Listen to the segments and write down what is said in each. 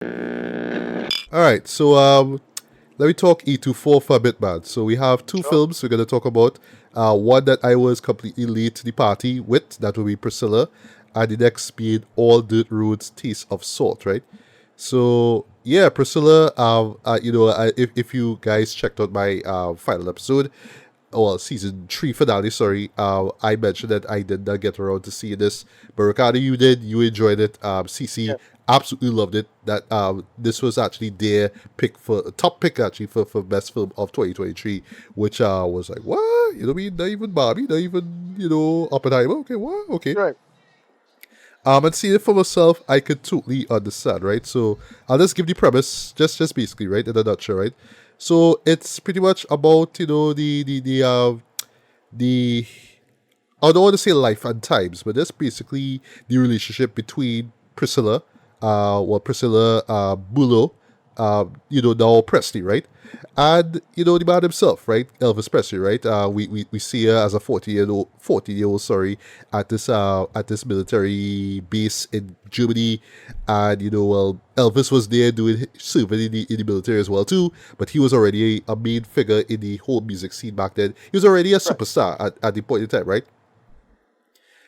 All right, so let me talk E24 for a bit, man. So we have two Sure. films we're gonna talk about. One that I was completely late to the party with, that will be Priscilla, and the next being All Dirt Roads Taste of Salt, right? So yeah, Priscilla. If you guys checked out my final episode, well, season three finale. Sorry, I mentioned that I did not get around to see this, but Ricardo, you did. You enjoyed it. CC Yes. absolutely loved it. That this was actually their pick for top pick actually for best film of 2023, which was like what, you know what I mean? Not even Barbie, not even Oppenheimer. Okay, what? Okay. Right. And seeing it for myself, I could totally understand, right? So I'll just give the premise, just basically, right, in a nutshell, right? So it's pretty much about the I don't want to say life and times, but that's basically the relationship between Priscilla Bulo, now Presley, right? And the man himself, right? Elvis Presley, right? We see her as a 40-year old, sorry, at this military base in Germany, and Elvis was there doing serving in the military as well too, but he was already a main figure in the whole music scene back then. He was already a Right. superstar at the point in time, right?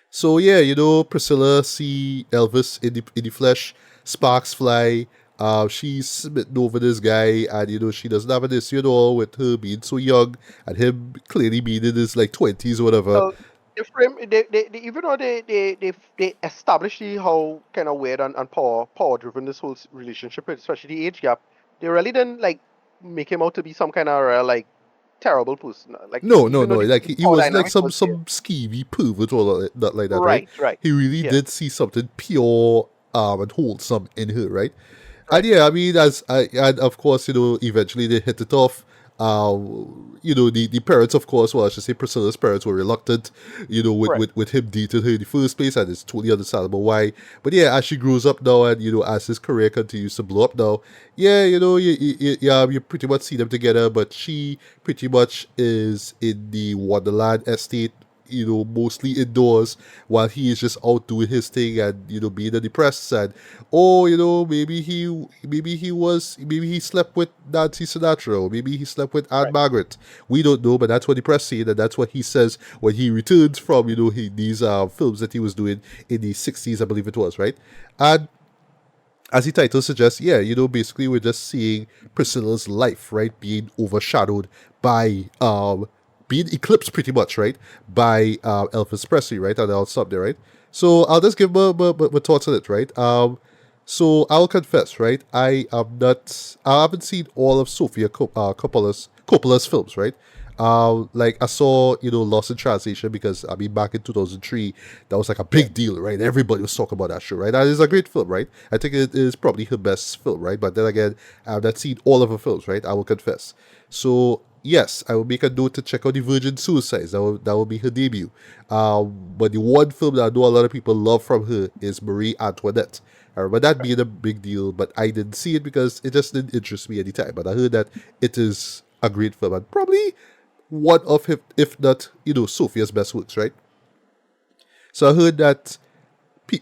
So yeah, Priscilla see Elvis in the flesh, sparks fly. She's smitten over this guy, and she doesn't have an issue at all with her being so young and him clearly being in his like 20s or whatever. Well, the frame, they even though they established the how kind of weird and power driven this whole relationship is, especially the age gap, they really didn't like make him out to be some kind of like terrible person. Like No, no, even no. though Like the he power was like dynamic some was there. some skeevy pervert or not like that, right? Right. Right. He really Yeah. did see something pure and wholesome in her, right? And Right. yeah, I mean, and of course, eventually they hit it off. The parents, of course, well, I should say Priscilla's parents were reluctant, Right. with him dating her in the first place, and it's totally understandable why. But yeah, as she grows up now, and as his career continues to blow up now, yeah, you pretty much see them together. But she pretty much is in the Wonderland estate, mostly indoors, while he is just out doing his thing and being a depressed and maybe he slept with Nancy Sinatra, or maybe he slept with Aunt Right. Margaret. We don't know, but that's what the press said, and that's what he says when he returns from these films that he was doing in the 60s, I believe it was, right? And as the title suggests, yeah, basically we're just seeing Priscilla's life, right, being overshadowed by being eclipsed pretty much, right, by Elvis Presley, right? And I'll stop there, right? So I'll just give my thoughts on it, right? So I'll confess, right? I haven't seen all of Coppola's films, right? Like I saw, Lost in Translation, because I mean back in 2003, that was like a Yeah. big deal, right? Everybody was talking about that show, right? And it's a great film, right? I think it is probably her best film, right? But then again, I've not seen all of her films, right? I will confess. So yes, I will make a note to check out the Virgin Suicides. That will be her debut. But the one film that I know a lot of people love from her is Marie Antoinette. I remember that being a big deal, but I didn't see it because it just didn't interest me at the time. But I heard that it is a great film and probably one of him, if not, Sophia's best works, right? So I heard that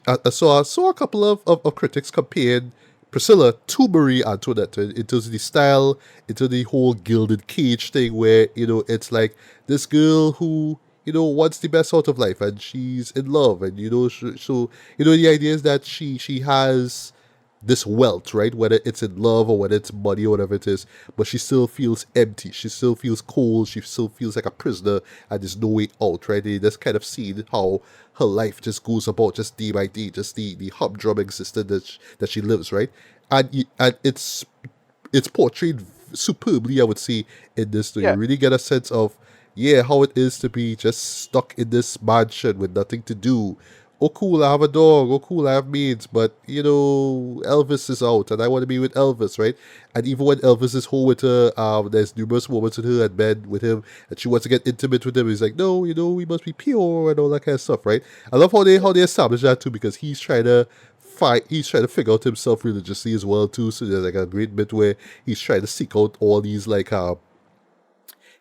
I saw a couple of critics comparing Priscilla to Marie Antoinette in terms of the style, into the whole gilded cage thing, where it's like this girl who wants the best out of life, and she's in love, and the idea is that she has this wealth, right? Whether it's in love or whether it's money or whatever it is, but she still feels empty. She still feels cold. She still feels like a prisoner, and there's no way out, right? They just kind of seen how her life just goes about, just day by day, just the humdrum existence that she lives, right? And it's portrayed superbly, I would say, in this. So you Yeah. really get a sense of, yeah, how it is to be just stuck in this mansion with nothing to do. Oh, cool, I have a dog. Oh, cool, I have maids. But, Elvis is out, and I want to be with Elvis, right? And even when Elvis is home with her, there's numerous moments with her and bed with him, and she wants to get intimate with him. He's like, no, we must be pure and all that kind of stuff, right? I love how they establish that too, because he's trying to figure out himself religiously as well too. So there's like a great bit where he's trying to seek out all these like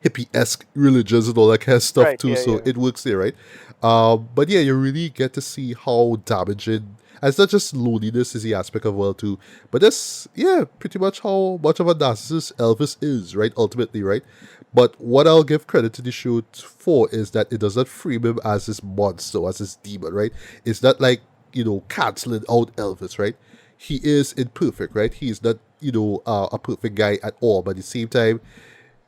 hippie-esque religions and all that kind of stuff Right. too. Yeah. So Yeah. it works there, right? But yeah, you really get to see how damaging And it's not just loneliness is the aspect of well too, but that's yeah, pretty much how much of a narcissist Elvis is, right? Ultimately, right? But what I'll give credit to the show for is that it does not frame him as this monster, as this demon, right? It's not like, canceling out Elvis, right? He is imperfect, right? He's not, a perfect guy at all. But at the same time,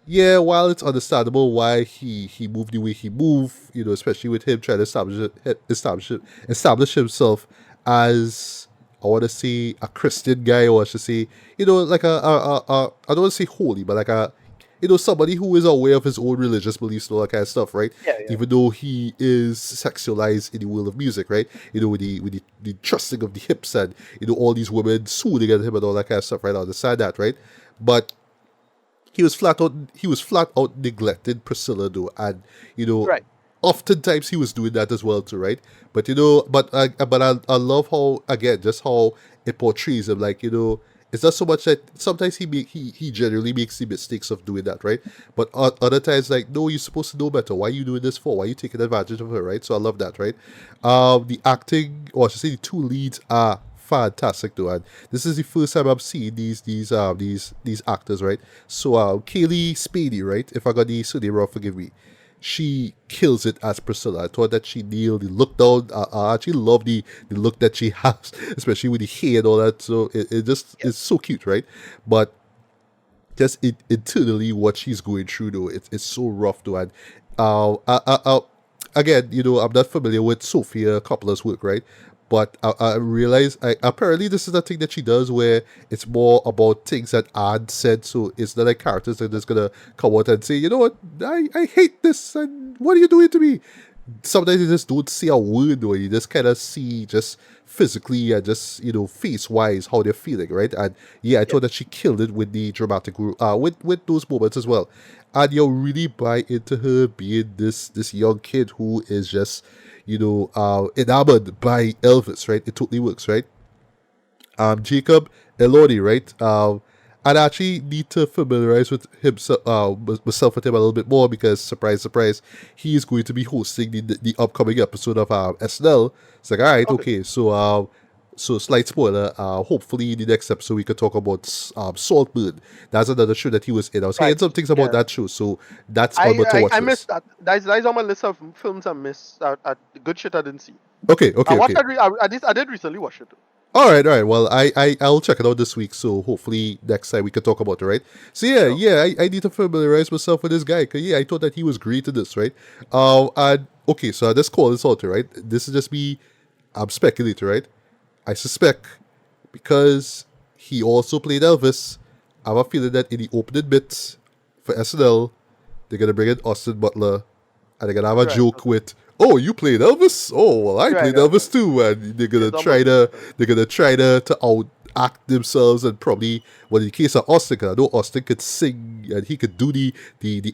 yeah, while it's understandable why he moved the way he moved, especially with him trying to establish himself as, I want to say, a Christian guy, or I should say, like I don't want to say holy, but like somebody who is aware of his own religious beliefs and all that kind of stuff, right? Yeah, yeah. Even though he is sexualized in the world of music, right? With the trusting of the hips and all these women swooning at him and all that kind of stuff, right? I understand that, right? But he was flat out neglected Priscilla though, and Right. oftentimes he was doing that as well too, right? But I love how, again, just how it portrays him, like it's not so much that sometimes he generally makes the mistakes of doing that, right? But other times, like, no, you're supposed to know better. Why are you doing this for? Why are you taking advantage of her, right? So I love that, right? The acting, or I should say, the two leads are fantastic though, and this is the first time I'm seeing these actors, right? So Kaylee Spady, right? If I got the surname wrong, forgive me. She kills it as Priscilla. I thought that she nailed the look down. I actually love the look that she has, especially with the hair and all that. So it just Yeah. is so cute, right? But just internally, what she's going through though, it's so rough though. And again, I'm not familiar with Sophia Coppola's work, right? But I realize, apparently this is a thing that she does where it's more about things that aren't said. So it's not like characters that are just gonna come out and say, you know what, I hate this, and what are you doing to me? Sometimes you just don't see a word, or you just kind of see just physically and just face wise how they're feeling, right? And yeah, I Yeah. thought that she killed it with the dramatic with those moments as well. And you really buy into her being this young kid who is just enamored by Elvis, right? It totally works, right? Jacob Elordi, right? I'd actually need to familiarize with himself, myself with him a little bit more, because surprise, surprise, he is going to be hosting the upcoming episode of SNL. It's like, all right, Okay. okay, so slight spoiler. Hopefully, in the next episode we could talk about Saltburn. That's another show that he was in. I was hearing Right. some things about Yeah. that show, so that's on my to I watch I missed list. that. That's on my list of films I missed. Good shit I didn't see. Okay, I okay, watched okay. that. I did recently watch it. All right. Well, I'll check it out this week. So hopefully next time we can talk about it, right? So yeah, Sure. yeah. I need to familiarize myself with this guy, because yeah, I thought that he was great in this, right? And okay, so I just call this out, right? This is just me. I'm speculating, right? I suspect, because he also played Elvis, I have a feeling that in the opening bits for SNL, they're gonna bring in Austin Butler, and they're gonna have a Right. joke Okay. with, "Oh, you played Elvis? Oh, well, I Right. played Right. Right. Elvis too." And Yes, almost. they're gonna try to out act themselves, and probably, well, in the case of Austin, 'cause I know Austin could sing and he could do the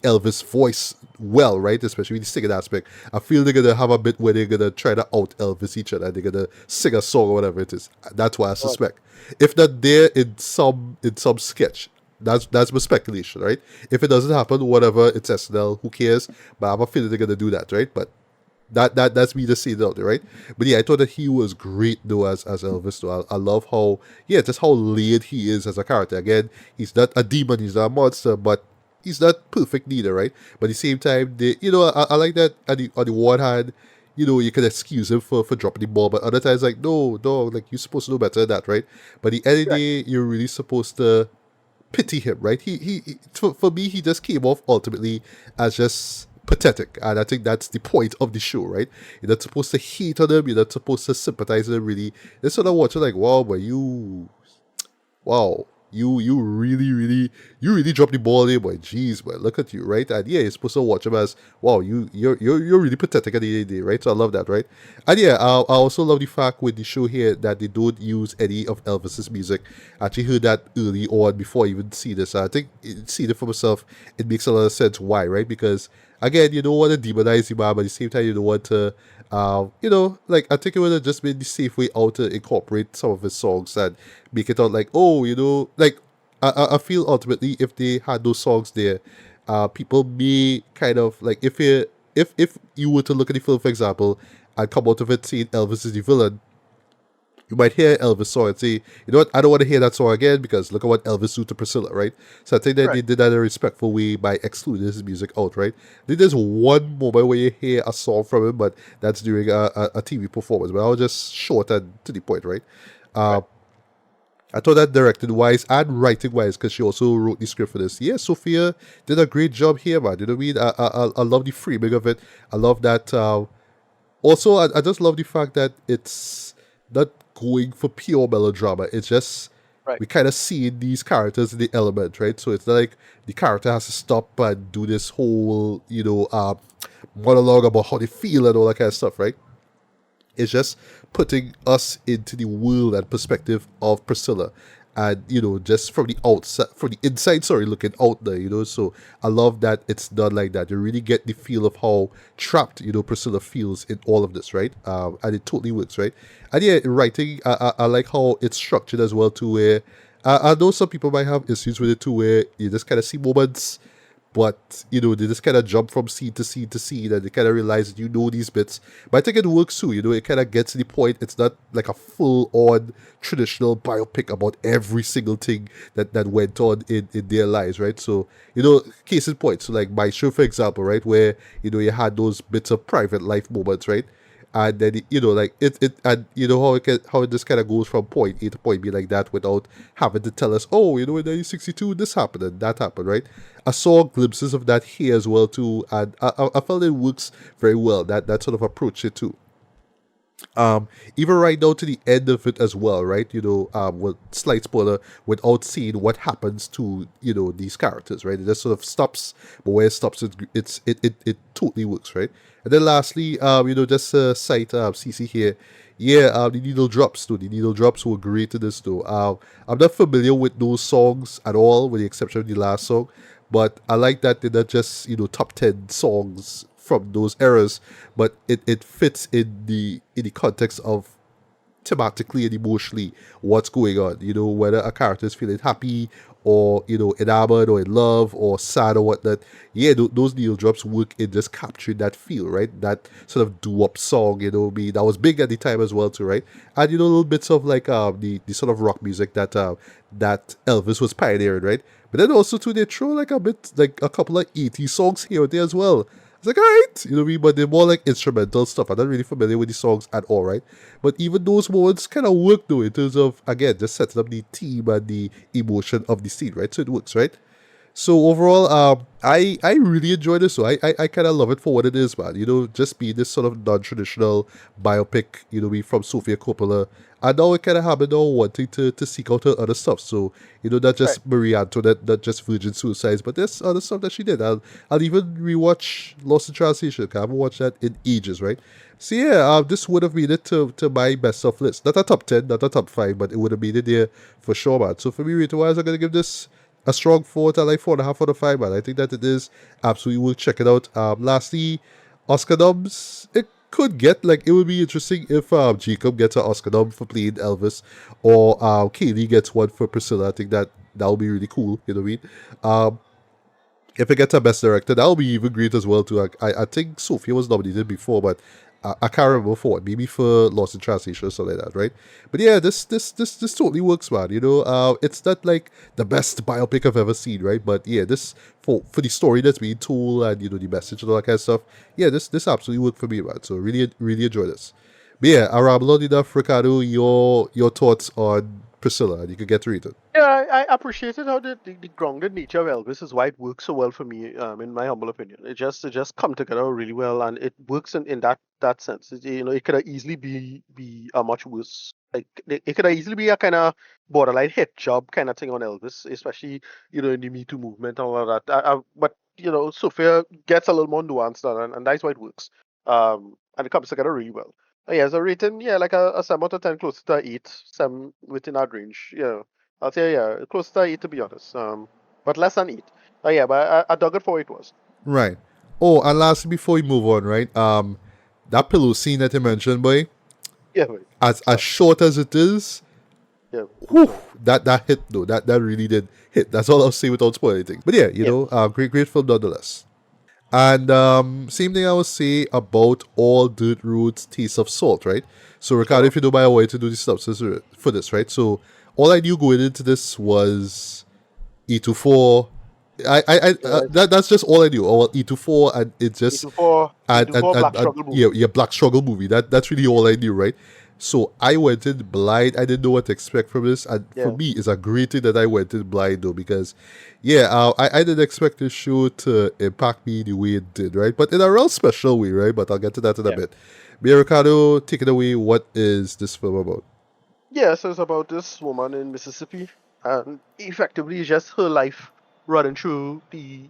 Elvis voice well, right? Especially the singing aspect. I feel they're gonna have a bit where they're gonna try to out Elvis each other, and they're gonna sing a song or whatever it is. That's what I Oh, suspect. If not there in some sketch. That's my speculation, right? If it doesn't happen, whatever, it's SNL, who cares? But I have a feeling they're gonna do that, right? But that's me just saying it out there, right? But yeah, I thought that he was great though as Elvis though. I love how, yeah, just how laid he is as a character. Again, he's not a demon, he's not a monster, but he's not perfect neither, right? But at the same time, I like that on the one hand, you can excuse him for dropping the ball, but other times, like, no, dog, like, you're supposed to know better than that, right? But at the end of right. the day, you're really supposed to pity him, right? For me, he just came off ultimately as just pathetic, and I think that's the point of the show, right? You're not supposed to hate on him, you're not supposed to sympathize with him, really. You're sort of watching like, wow, but wow, you really dropped the ball there, boy. Jeez, boy, look at you, right? And yeah, you're supposed to watch him as, wow, you're really pathetic at the end of the day, right? So I love that, right? And yeah, I also love the fact with the show here that they don't use any of Elvis's music. I actually heard that early on before I even see this. I think seeing it for myself, it makes a lot of sense why, right? Because again, you don't want to demonize the man, but at the same time, you don't want to, like, I think it would have just been the safe way out to incorporate some of his songs and make it out like, oh, like, I feel ultimately if they had those songs there, people may kind of like, if you were to look at the film, for example, and come out of it saying Elvis is the villain, You might hear Elvis song and say, you know what, I don't want to hear that song again because look at what Elvis do to Priscilla, right? So I think that they Right. did that in a respectful way by excluding his music out, right? Then there's one moment where you hear a song from him, but that's during a TV performance. But I was just short and to the point, right? Uh, Right. I thought that directed wise and writing wise, because she also wrote the script for this. Yeah, Sophia did a great job here, man. You know what I mean? I love the framing of it. I love that. Also, I just love the fact that it's not going for pure melodrama. It's just Right. we kind of see these characters in the element, right? So it's not like the character has to stop and do this whole, monologue about how they feel and all that kind of stuff, right? It's just putting us into the world and perspective of Priscilla. And, just from the outside, from the inside, sorry, looking out there, So I love that it's done like that. You really get the feel of how trapped, Priscilla feels in all of this, right? And it totally works, right? And yeah, in writing, I like how it's structured as well, to where I know some people might have issues with it too, where you just kind of see moments but they just kind of jump from scene to scene to scene, and they kind of realize that these bits. But I think it works too. It kind of gets to the point. It's not like a full-on traditional biopic about every single thing that went on in their lives, right? So case in point. So like my show, for example, right, where you had those bits of private life moments, right? And then like it and how it just kind of goes from point A to point B like that without having to tell us, oh, in 1962 this happened and that happened, right? I saw glimpses of that here as well too, and I felt it works very well, that sort of approach it too. Even right down to the end of it as well, right? With slight spoiler, without seeing what happens to these characters, right? It just sort of stops, but where it stops, it totally works, right? And then lastly, just cite CC here. Yeah, the needle drops too. The needle drops were great in this though. I'm not familiar with those songs at all, with the exception of the last song, but I like that they're not just top 10 songs from those eras, but it fits in the context of thematically and emotionally what's going on. Whether a character is feeling happy or enamored or in love or sad or whatnot. Yeah, those needle drops work in just capturing that feel, right? That sort of doo-wop song, that was big at the time as well too, right? And little bits of like the sort of rock music that Elvis was pioneering, right? But then also too, they throw like a bit, like a couple of 80s songs here and there as well. It's like, alright, what I mean? But they're more like instrumental stuff. I'm not really familiar with the songs at all, right? But even those moments kind of work though, in terms of, again, just setting up the theme and the emotion of the scene, right? So it works, right? So overall, I really enjoy this. So I kind of love it for what it is, man. Just be this sort of non-traditional biopic. Me from Sofia Coppola, and now it kind of have me now wanting to seek out her other stuff. So not Right. just Marie Antoinette, not just Virgin Suicides, but there's other stuff that she did. I'll even rewatch Lost in Translation. 'Cause I haven't watched that in ages, right? So yeah, this would have made it to my best of list. Not a top 10, not a top 5, but it would have made it there for sure, man. So for me, rating wise, I'm gonna give this a strong 4 to like 4.5 out of 5, man. I think that it is absolutely worth checking out. Lastly, Oscar noms. It could get, like, it would be interesting if Jacob gets an Oscar nom for playing Elvis, or Kaylee gets one for Priscilla. I think that would be really cool. You know what I mean? If it gets a best director, that'll be even great as well too. I think Sophia was nominated before, but I can't remember for what. Maybe for Lost in Translation or something like that, right? But yeah, this totally works, man. It's not like the best biopic I've ever seen, right? But yeah, this for the story that's being told, and the message and all that kind of stuff. Yeah, this absolutely worked for me, man. So really really enjoy this. But yeah, Aramlon enough, Ricardo. Your thoughts on Priscilla, and you can get to read it. Yeah, I appreciated how the grounded nature of Elvis is why it works so well for me, in my humble opinion. It just come together really well, and it works in that sense. It could have easily be a much worse. Like it could have easily be a kind of borderline hit job kind of thing on Elvis, especially in the Me Too movement and all of that. But Sophia gets a little more nuanced, and that's why it works. And it comes together really well. Yeah, so rating, yeah, like a 7 out of 10, close to 8, 7 within that range. Yeah. I'll say yeah, close to 8 to be honest. But less than 8. Yeah, but I dug it for what it was. Right. Oh, and lastly, before we move on, right? That pillow scene that you mentioned, boy, Yeah, wait. as short as it is, Yeah, whew, that hit though. That really did hit. That's all I'll say without spoiling anything. But yeah, yeah. great film nonetheless. And same thing I would say about all dirt roads taste of salt, right? So Ricardo, Sure. if you don't mind, I want you to do the synopsis for this, right? So all I knew going into this was E24. Yeah. That's just all I knew. Or E24, and it just 824, 824 Black and Struggle yeah, movie. yeah, Black Struggle movie. That's really all I knew, right? So I went in blind. I didn't know what to expect from this, and for Yeah. me, it's a great thing that I went in blind though, because yeah, I didn't expect this show to impact me the way it did, right? But in a real special way, right? But I'll get to that in a Yeah. bit. Mia Ricardo, take it away. What is this film about? Yeah, so it's about this woman in Mississippi, and effectively it's just her life running through the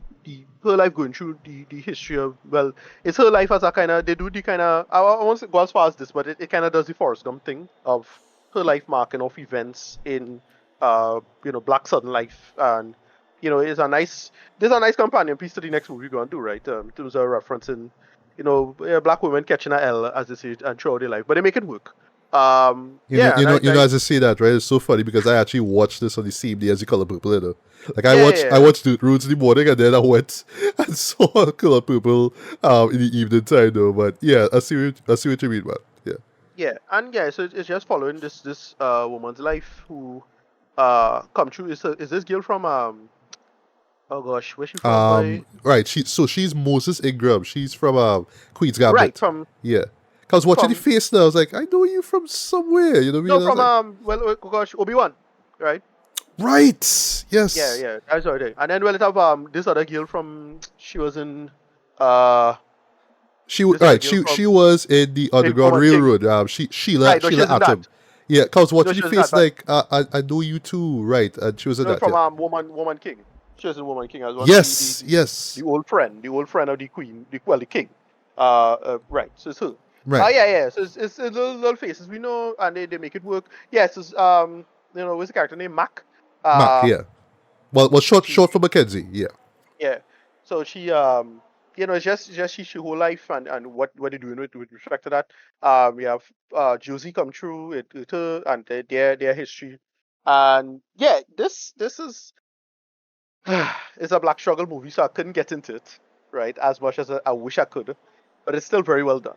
her life going through the history of, well, it's her life as a kind of, they do the kind of, I won't say go as far as this, but it kind of does the Forrest Gump thing of her life marking off events in Black Southern life, and it's a nice, there's a nice companion piece to the next movie we're going to do, right? In terms of referencing black women catching a L, as they say it, and throughout their life, but they make it work. Yeah, and As I say that, right? It's so funny because I actually watched this on the same day as the Color Purple. Like yeah, yeah, I yeah. watched the Roots in the morning, and then I went and saw Color Purple in the evening time, though. But yeah, I see what you mean, man. Yeah. Yeah, and yeah, so it's just following this woman's life who come true. Is this girl from oh gosh, where's she from, boy? Right. She's Moses Ingram. She's from Queen's Right, Gambit. Yeah. 'Cause I was watching the from face now. I was like, I know you from somewhere. You know what I no, mean? I was from like, oh gosh, Obi-Wan, right? right. Yeah, Yes. yeah, that's right. And then it have this other girl from, she was in uh this other Right. girl She from was in the in Underground Woman King. Railroad. Sheila Right, no, she Sheila isn't Atom. that. Yeah, cause No, watching the she isn't that, face but like I know you too, right? And she was in no, that. from Yeah. Woman King. She was in Woman King as one of Yes. the Yes. the old friend of the queen, the king. Right. So it's her. Right. Yeah, yeah. So it's little faces we know, and they make it work. Yes, it's what's the character name? Mac. Mac. Uh, Yeah. Well, short she for Mackenzie. Yeah. yeah. So she it's just she whole life, and what they're doing with respect to that. We have Josie come through with her and their history, and yeah, this is it's a black struggle movie, so I couldn't get into it, right, as much as I wish I could, but it's still very well done.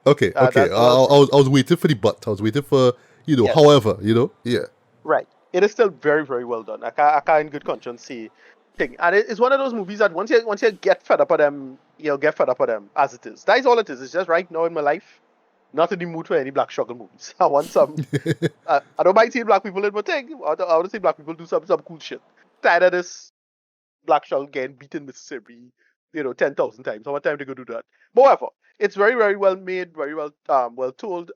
Okay. Okay. That's what I'll say. I was waiting for the but. I was waiting for Yes, However, yeah. right. It is still very, very well done. I can't in good conscience say thing. And it's one of those movies that once you get fed up with them, you'll get fed up with them as it is. That is all it is. It's just right now in my life, not in the mood for any black struggle movies. I want some. I don't mind seeing black people in my thing. I want to see black people do some cool shit. Tired of this black shell getting beaten Mississippi, 10,000 times. How much time to go do that? However, it's very, very well made, very well told.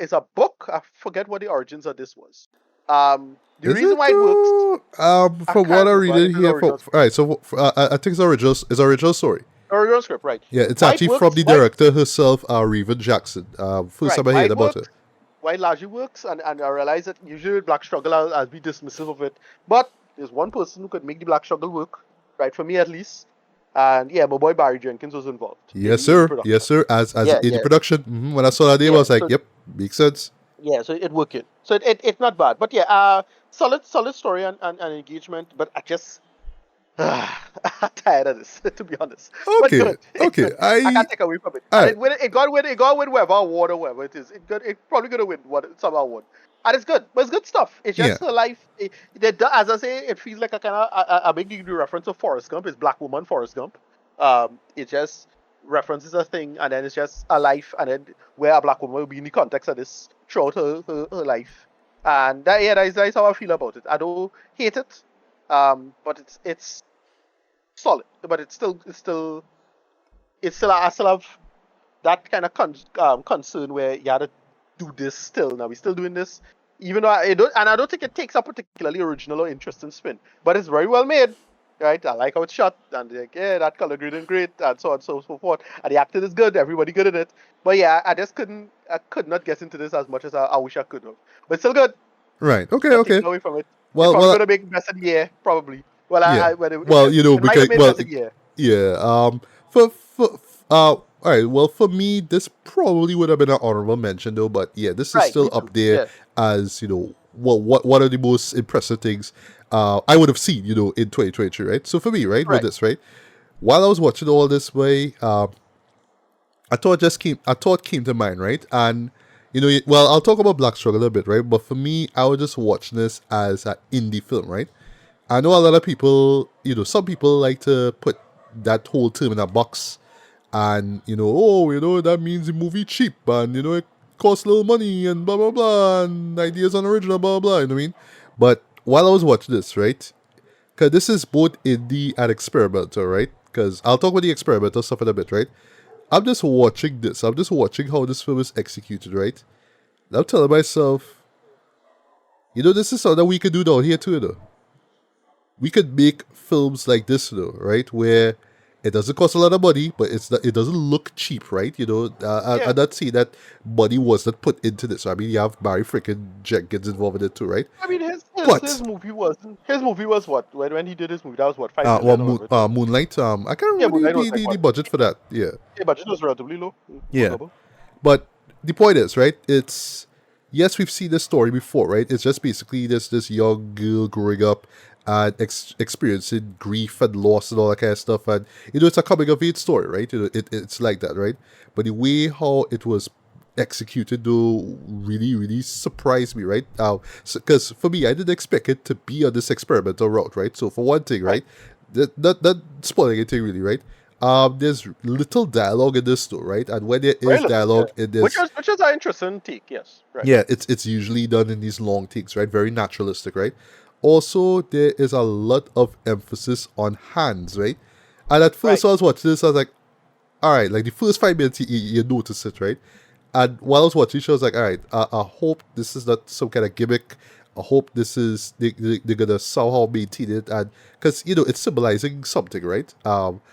It's a book. I forget what the origins of this was. The Is reason it why it works, though? I From what can't I read remember in if it's here, original all right. So I think it's original story. original script, right? Yeah, it's Why it actually from works, the director herself, Raven Jackson. First time I why heard it about her. works, why it largely works, and I realize that usually with black struggle, I'll be dismissive of it. But there's one person who could make the black struggle work, right? For me at least. And yeah, my boy Barry Jenkins was involved Yes, in the sir. Yes, production. sir. As Yeah, in the yeah, production, when I saw that name, I yeah. was like, So "Yep, makes sense." yeah, so it worked. So it's not bad, but yeah, solid story and engagement. But I just I'm tired of this, to be honest. But Okay, good, it's okay. good. I can't take away from it. All And right. it got win whatever award or whatever it is. It probably gonna win some award. And it's good, but it's good stuff. It's Yeah. just her life. As I say, it feels like a kind of a big degree reference to Forrest Gump. It's Black Woman Forrest Gump. It just references a thing, and then it's just a life, and then where a black woman will be in the context of this throughout her life. And that is how I feel about it. I don't hate it, but it's solid, but it's still I still have that kind of concern where you had to do this still. Now we're still doing this, even though I don't think it takes a particularly original or interesting spin, but it's very well made. Right, I like how it's shot, and like, yeah, that color grading great, and so on and so forth. And the acting is good, everybody good in it. But yeah, I could not get into this as much as I wish I could have. But still good. Right. Okay. Not taking Okay. away from it. It's Well. probably Well. gonna make best of the year, probably. Well, Yeah. Well, it might have because made best of the year. yeah. All right. Well, for me, this probably would have been an honorable mention though. But yeah, this is Right, still me too. up there Yeah, as what one of the most impressive things I would have seen in 2023. Right. So for me, right, with right. this, right. while I was watching all this way, I thought came to mind, right? And well, I'll talk about Black Struggle a bit, right? But for me, I was just watching this as an indie film, right? I know a lot of people, some people like to put that whole term in a box, and oh, that means the movie cheap, and it costs little money, and blah blah blah, and ideas unoriginal, blah blah blah. You know what I mean? But while I was watching this, right? Because this is both indie and experimental, right? Because I'll talk about the experimental stuff in a bit, right? I'm just watching this. I'm just watching how this film is executed, right? And I'm telling myself, this is something that we could do down here too, though. We could make films like this, though, right? Where it doesn't cost a lot of money, but it doesn't look cheap, right? Yeah. I'm not saying that money was not put into this. I mean, you have Barry freaking Jenkins involved in it too, right? I mean, his But movie was what when he did his movie, that was what, 5 million or whatever it was. Moonlight, I can't Yeah, remember Moonlight was like the what? budget for that. Yeah, Yeah, budget was relatively low, yeah. workable. But the point is, right? It's yes, we've seen this story before, right? It's just basically this young girl growing up and experiencing grief and loss and all that kind of stuff, and it's a coming of age story, right? It's like that, right? But the way how it was executed though really really surprised me, right? Because for me, I didn't expect it to be on this experimental route, right? So for one thing, Right. right, that spoiling anything really, right? There's little dialogue in this though, right? And when there Very is little, yeah. dialogue in this, Which is an interesting take, yes. Right. yeah, it's usually done in these long takes, right? Very naturalistic, right? Also, there is a lot of emphasis on hands, right? And at first, Right. I was watching this, I was like, all right, like the first 5 minutes, you notice it, right? And while I was watching, I was like, all right, I hope this is not some kind of gimmick. I hope this is they're gonna somehow maintain it, and because it's symbolizing something, right?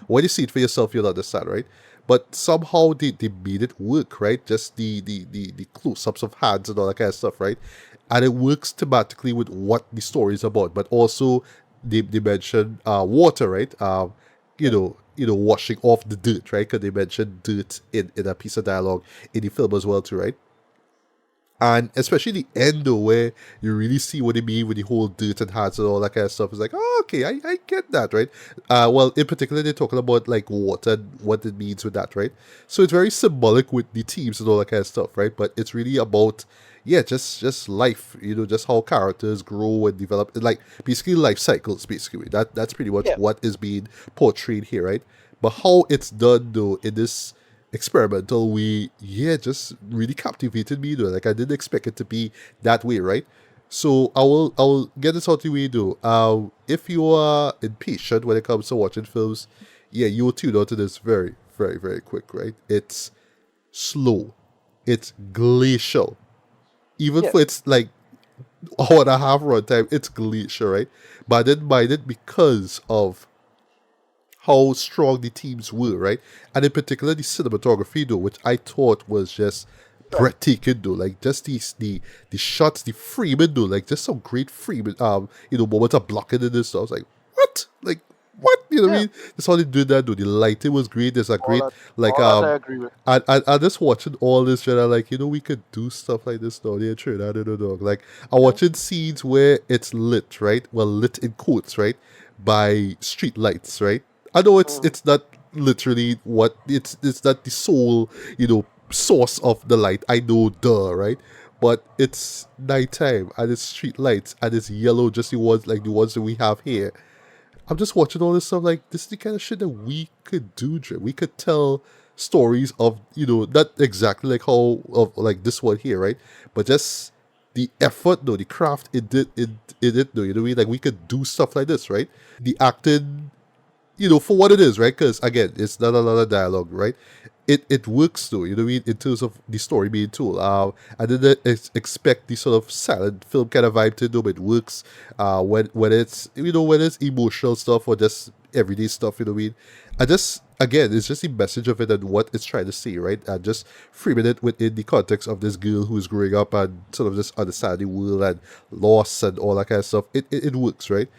When you see it for yourself, you'll understand, right? But somehow they made it work, right? Just the close-ups of hands and all that kind of stuff, right? And it works thematically with what the story is about. But also they mentioned water, right? Washing off the dirt, right? Because they mentioned dirt in a piece of dialogue in the film as well, too, right? And especially the end though, where you really see what they mean with the whole dirt and hearts and all that kind of stuff. It's like, oh, okay, I get that, right? Well, in particular, they're talking about like water and what it means with that, right? So it's very symbolic with the teams and all that kind of stuff, right? But it's really about, yeah, just life, just how characters grow and develop, like basically life cycles, basically. That's pretty much Yeah. what is being portrayed here, right? But how it's done though in this experimental way, yeah, just really captivated me though. Like I didn't expect it to be that way, right? So I will get this out the way though. If you are impatient when it comes to watching films, yeah, you will tune out to this very, very, very quick, right? It's slow. It's glacial. Even Yeah. for its like hour and a half runtime, it's glacial, right? But I didn't mind it because of how strong the teams were, right? And in particular, the cinematography, though, which I thought was just Right. breathtaking, though. Like just the shots, the framing, though, like just some great framing. Moments of blocking in this. So I was like, what? Like what? You know what I Yeah. mean? That's how they did that, though. The lighting was great. There's a All great that like all that I agree with. I just watching all this, and I'm like, we could do stuff like this down here, true. I don't know, dog. Like, I'm Yeah. watching scenes where it's lit, right? Well, lit in quotes, right? By street lights, right? I know Mm. it's not literally what it's not the sole, source of the light. I know, duh, right? But it's nighttime and it's street lights and it's yellow, just the ones like the ones that we have here. I'm just watching all this stuff like this is the kind of shit that we could do, Dre. We could tell stories of, not exactly like how of like this one here, right? But just the effort though, the craft it though, you know what I mean? Like we could do stuff like this, right? The acting, for what it is, right? Because again, it's not a lot of dialogue, right? It works though, you know what I mean, in terms of the story being told. I didn't expect the sort of silent film kind of vibe to do, but it works. When it's when it's emotional stuff or just everyday stuff, you know what I mean. I just again, it's just the message of it and what it's trying to say, right? And just framing it within the context of this girl who's growing up and sort of just understanding the world and loss and all that kind of stuff. It works, right?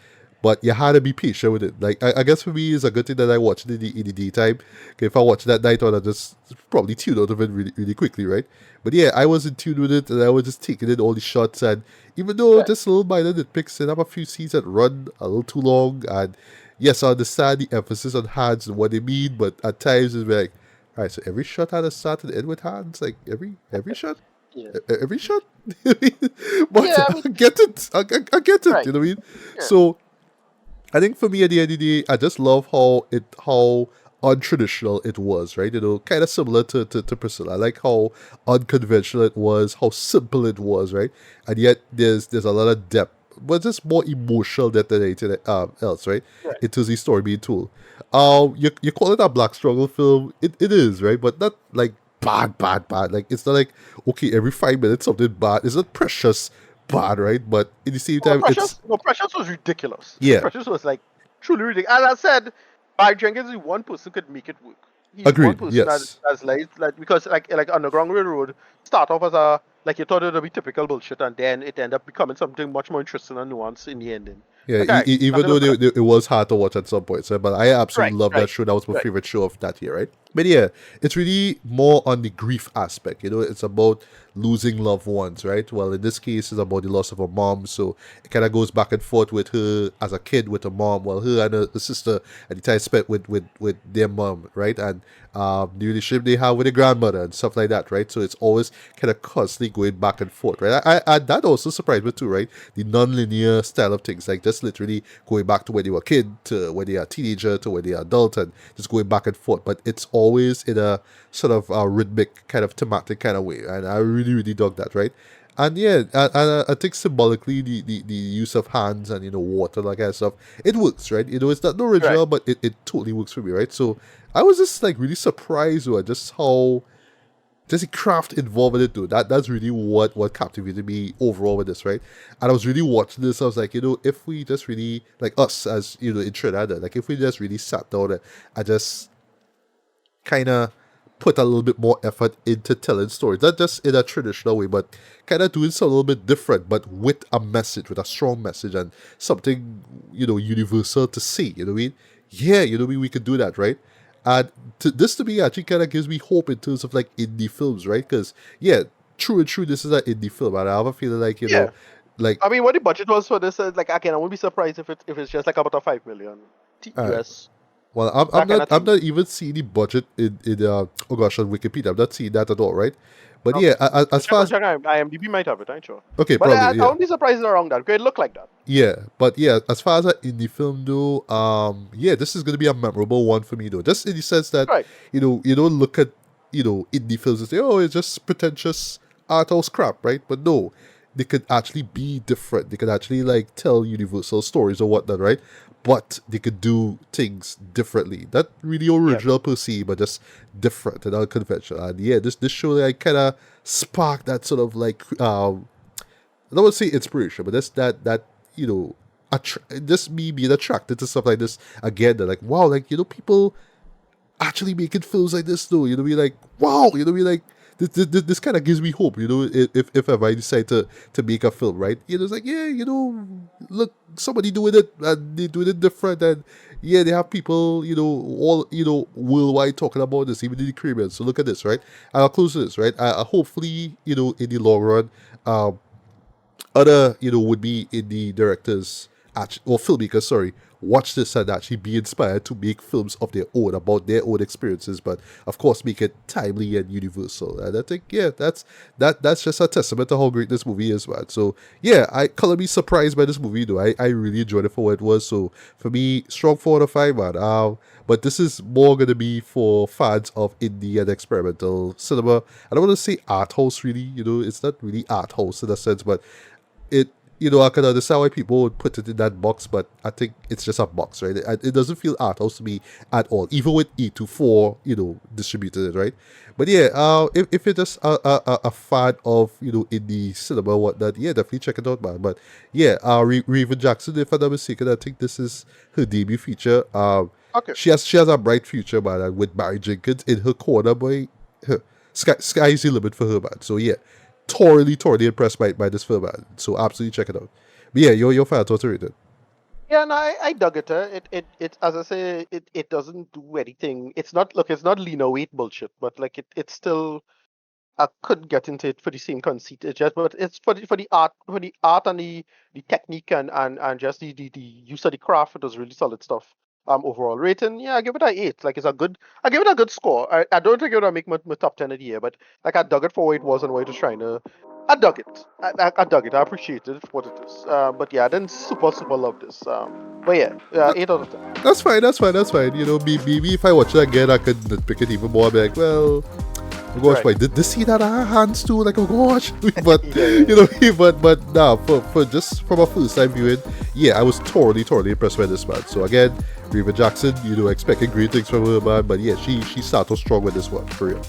but you had to be patient with it. Like I guess for me, it's a good thing that I watched it in the daytime. 'Kay, if I watched that night on, I just probably tune out of it really, really quickly, right? But yeah, I was in tune with it, and I was just taking in all the shots. And even though Right. just a little minor nitpicks, and have a few scenes that run a little too long, and yes, I understand the emphasis on hands and what they mean, but at times it's like, all right, so every shot had a start and end with hands, like every shot. Yeah. Every shot, but Yeah, I mean, I get it. I get it. right. You know what I mean? Yeah. So I think for me at the end of the day, I just love how untraditional it was, right? Kind of similar to Priscilla. I like how unconventional it was, how simple it was, right? And yet there's a lot of depth, but just more emotional than anything else, right? Right. Into the story being told. You call it a black struggle film. It is, right? But not like bad. Like it's not like okay, every 5 minutes something bad. It's not precious bad, right? But at the same Oh, time, it's Precious was ridiculous. yeah, Precious was like truly ridiculous. As I said, Barry Jenkins is one person could make it work. He's one agreed. person Yes. that's like because like Underground Railroad start off as a like you thought it would be typical bullshit and then it ended up becoming something much more interesting and nuanced in the ending. Yeah, Like, alright, even nothing though to look at. it was hard to watch at some points, but I absolutely love that Right, show. That was my right. favorite show of that year, right? But yeah, it's really more on the grief aspect. It's about losing loved ones, right? Well, in this case, it's about the loss of a mom. So it kind of goes back and forth with her as a kid with her mom. Well, her and her sister at the time spent with their mom, right? And the relationship they have with the grandmother and stuff like that, right? So it's always kind of constantly going back and forth, right? And that also surprised me too, right? The non-linear style of things, like just literally going back to when they were a kid, to when they are a teenager, to when they are adult, and just going back and forth. But it's always in a sort of rhythmic kind of thematic kind of way, and I really, really dug that, right? And yeah, and I think symbolically the use of hands and water like that stuff, it works, right? It's not the Right. original, but it totally works for me, right? So I was just like really surprised with just how just the craft involved in it too. That's really what captivated me overall with this, right? And I was really watching this. I was like, if we just really like us as in Trinidad, like if we just really sat down and just kind of put a little bit more effort into telling stories, not just in a traditional way, but kind of doing something a little bit different, but with a message, with a strong message and something universal to say. You know what I mean? Yeah, we could do that, right? And this to me actually kind of gives me hope in terms of like indie films, right? Because yeah, true and true, this is an indie film, and I have a feeling like Yeah. like I mean, what the budget was for this, like again, I wouldn't be surprised if it's just like about a 5 million uh, US, well, I'm that kind not of I'm thing. not even seeing the budget in oh gosh, on Wikipedia. I'm not seeing that at all, right? But yeah, Okay. as far as Check IMDb might have it, I'm sure. okay, But probably I yeah. wouldn't be surprised it's around that. It look like that. Yeah, but yeah, as far as an indie film though, yeah, this is gonna be a memorable one for me though. Just in the sense that, Right. you don't look at, indie films and say, oh, it's just pretentious art house crap, right? But no, they could actually be different. They could actually like tell universal stories or whatnot, right? But they could do things differently. Not really Yeah. original per se, but just different and unconventional. And yeah, this show like kind of sparked that sort of like I don't want to say inspiration, but that's that just me being attracted to stuff like this again. They're like, wow, like people actually making films like this though. Be like, wow, be like. This kind of gives me hope, if ever I decide to make a film, right? It's like, yeah, look, somebody doing it, and they doing it different, and yeah, they have people, all, worldwide talking about this, even in the Caribbean. So look at this, right? And I'll close this, right? Hopefully, in the long run, other would be indie directors or filmmakers, sorry, watch this and actually be inspired to make films of their own about their own experiences, but of course make it timely and universal. And I think yeah, that's just a testament to how great this movie is, man. So yeah, I can't be surprised by this movie though. I really enjoyed it for what it was. So for me, strong 4 out of 5, man. But this is more gonna be for fans of indie and experimental cinema. I don't want to say art house really, it's not really art house in a sense, but it I can understand why people would put it in that box, but I think it's just a box, right? It doesn't feel art house to me at all, even with E24, distributed it, right? But yeah, if you're just a fan of indie cinema and whatnot, yeah, definitely check it out, man. But yeah, Raven Jackson, if I'm not mistaken, I think this is her debut feature. Okay. She has a bright future, man, and with Barry Jenkins in her corner, boy, sky's the limit for her, man. So yeah, thoroughly impressed by this film, man. So absolutely check it out. But yeah, your final thoughts are rated. Yeah, no, I dug it. It as I say, it doesn't do anything. It's not look, it's not Lena weight bullshit, but like it's still I could get into it for the same conceit. It's just, but it's for the art and the technique and just the use of the craft. It was really solid stuff. Overall rating, yeah, I give it a 8. Like it's a good, I give it a good score. I don't think it would make my top 10 of the year, but like I dug it for what it was and what it was trying to. I dug it. I dug it. I appreciated it for what it is. But yeah, I didn't super love this. But yeah, 8 out of 10. That's fine, that's fine, that's fine. You know, maybe if I watch it again, I could nitpick it even more. I'll be like, well, oh gosh, Right. wait, did this see that hands too? Like, oh gosh. But, Yeah, yeah. you know, but nah, for just from a first time viewing, yeah, I was totally impressed by this, man. So again, Reva Jackson, you know, expecting great things from her, man. But yeah, she started off strong with this one, for real.